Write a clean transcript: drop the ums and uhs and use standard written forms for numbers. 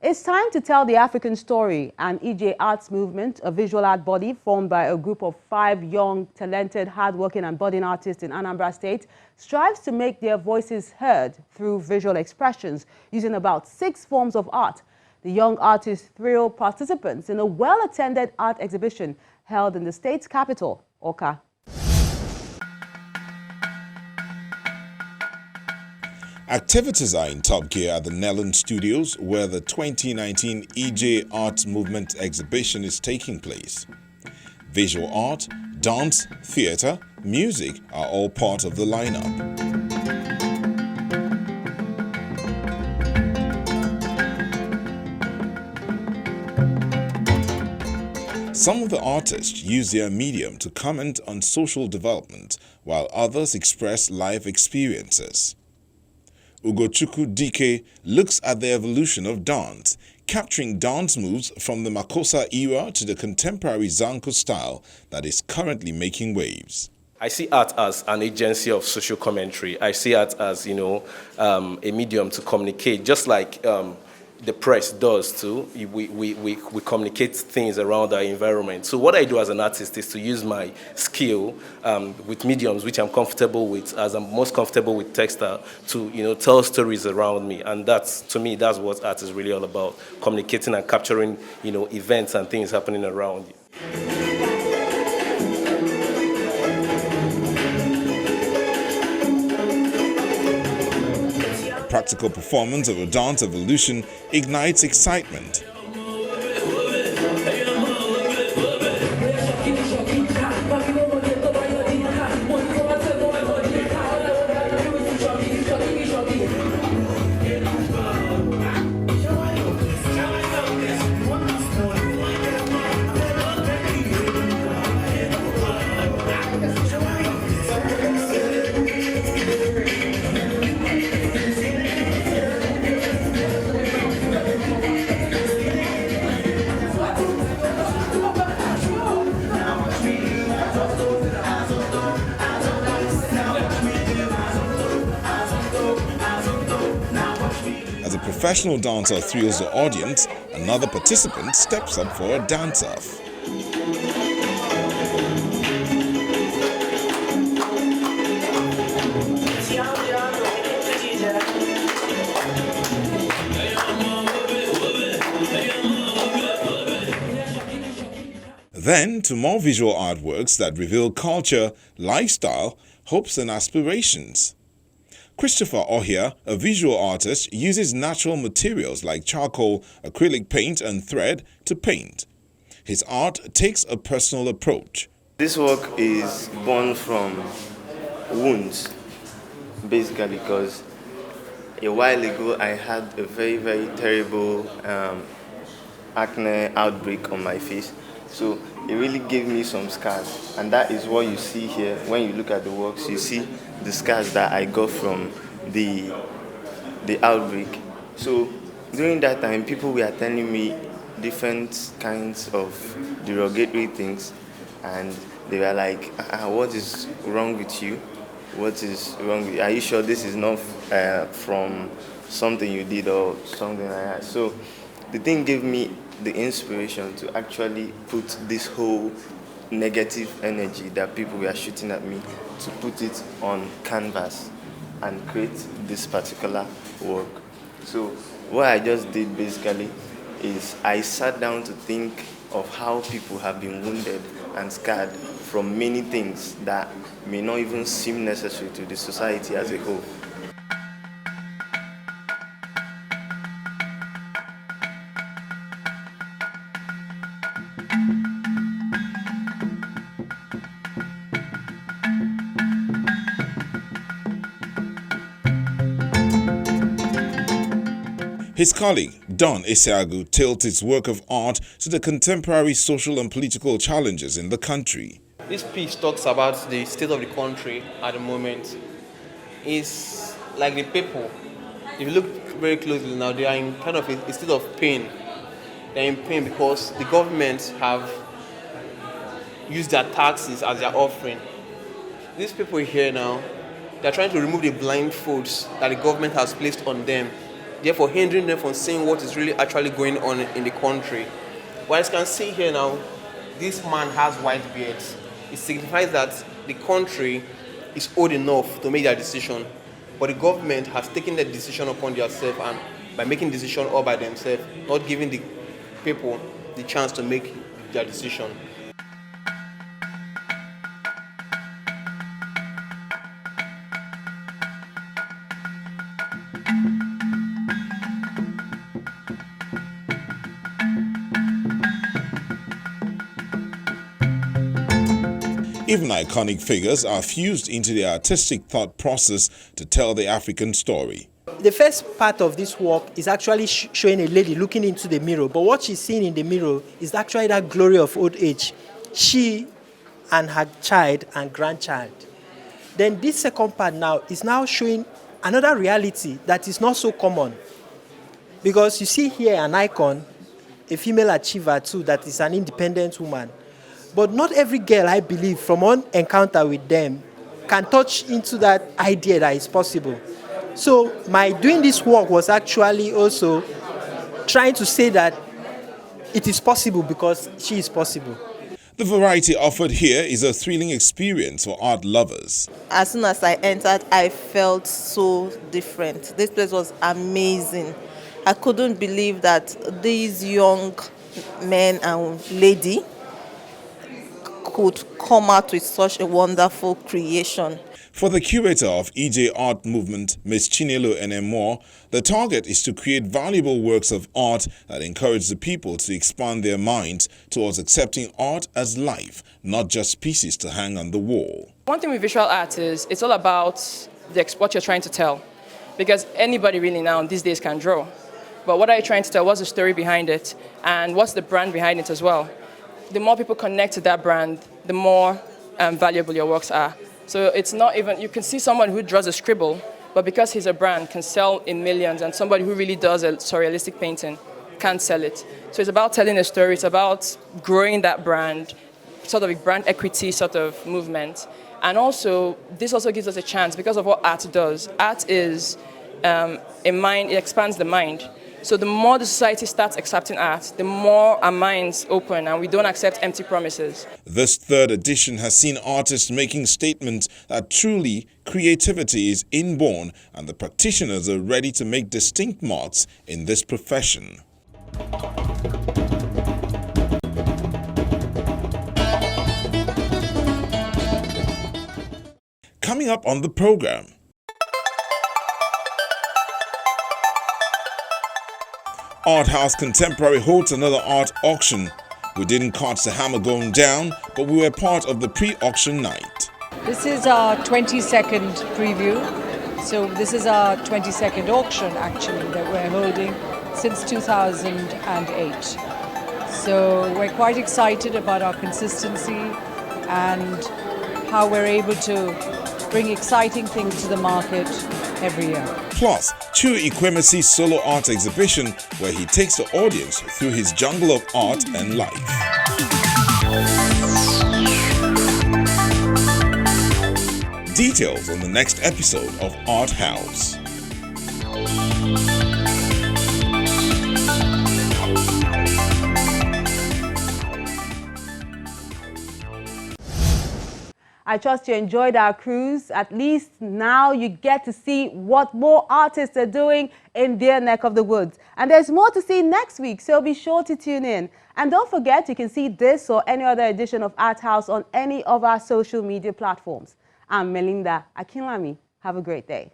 It's time to tell the African story. An IJE arts movement, a visual art body formed by a group of 5 young, talented, hardworking and budding artists in Anambra State, strives to make their voices heard through visual expressions using about 6 forms of art. The young artists thrill participants in a well-attended art exhibition held in the state's capital, Oka. Activities are in top gear at the Nelon Studios, where the 2019 IJE Arts Movement exhibition is taking place. Visual art, dance, theatre, music are all part of the lineup. Some of the artists use their medium to comment on social development, while others express life experiences. Ugochukwu Dike looks at the evolution of dance, capturing dance moves from the Makossa era to the contemporary Zanku style that is currently making waves. I see art as an agency of social commentary. I see art as, a medium to communicate, just like the press does too. We communicate things around our environment. So what I do as an artist is to use my skill with mediums which I'm comfortable with, as I'm most comfortable with textile, to tell stories around me. And to me, that's what art is really all about: communicating and capturing events and things happening around you. Practical performance of a dance evolution ignites excitement. As a professional dancer thrills the audience, another participant steps up for a dance-off. Then to more visual artworks that reveal culture, lifestyle, hopes and aspirations. Christopher Ohia, a visual artist, uses natural materials like charcoal, acrylic paint and thread to paint. His art takes a personal approach. This work is born from wounds, basically, because a while ago I had a very, very terrible acne outbreak on my face. So it really gave me some scars, and that is what you see here. When you look at the works, you see the scars that I got from the outbreak. So during that time, people were telling me different kinds of derogatory things, and they were like, what is wrong with you? What is wrong with you? Are you sure this is not from something you did or something like that? So the thing gave me the inspiration to actually put this whole negative energy that people were shooting at me, to put it on canvas and create this particular work. So what I just did basically is I sat down to think of how people have been wounded and scarred from many things that may not even seem necessary to the society as a whole. His colleague, Don Esiagu, tilts his work of art to the contemporary social and political challenges in the country. This piece talks about the state of the country at the moment. It's like the people, if you look very closely now, they are in kind of a state of pain. They're in pain because the government have used their taxes as their offering. These people here now, they're trying to remove the blindfolds that the government has placed on them. therefore hindering them from seeing what is really actually going on in the country. Well, as you can see here now, this man has white beard. It signifies that the country is old enough to make their decision, but the government has taken that decision upon themselves, and by making decision all by themselves, not giving the people the chance to make their decision. Even iconic figures are fused into the artistic thought process to tell the African story. The first part of this work is actually showing a lady looking into the mirror, but what she's seeing in the mirror is actually that glory of old age. She and her child and grandchild. Then this second part now is now showing another reality that is not so common. Because you see here an icon, a female achiever too, that is an independent woman. But not every girl, I believe, from one encounter with them, can touch into that idea that it's possible. So my doing this work was actually also trying to say that it is possible because she is possible. The variety offered here is a thrilling experience for art lovers. As soon as I entered, I felt so different. This place was amazing. I couldn't believe that these young men and lady could come out with such a wonderful creation. For the curator of IJE Art Movement, Ms. Chinelo Enemor, the target is to create valuable works of art that encourage the people to expand their minds towards accepting art as life, not just pieces to hang on the wall. One thing with visual art is it's all about what you're trying to tell, because anybody really now these days can draw. But what are you trying to tell? What's the story behind it? And what's the brand behind it as well? The more people connect to that brand, the more valuable your works are. So it's not even, you can see someone who draws a scribble, but because he's a brand, can sell in millions, and somebody who really does a surrealistic painting can't sell it. So it's about telling a story, it's about growing that brand, sort of a brand equity sort of movement. And also, this also gives us a chance because of what art does. Art is a mind, it expands the mind. So the more the society starts accepting art, the more our minds open and we don't accept empty promises. This third edition has seen artists making statements that truly creativity is inborn and the practitioners are ready to make distinct marks in this profession. Coming up on the program, Art House Contemporary holds another art auction. We didn't catch the hammer going down, but we were part of the pre-auction night. This is our 22nd preview. So this is our 22nd auction actually that we're holding since 2008. So we're quite excited about our consistency and how we're able to bring exciting things to the market every year. Plus, Chu Ikwemesi's solo art exhibition where he takes the audience through his jungle of art and life. Details on the next episode of Art House. I trust you enjoyed our cruise. At least now you get to see what more artists are doing in their neck of the woods. And there's more to see next week, so be sure to tune in. And don't forget, you can see this or any other edition of Art House on any of our social media platforms. I'm Melinda Akinlami. Have a great day.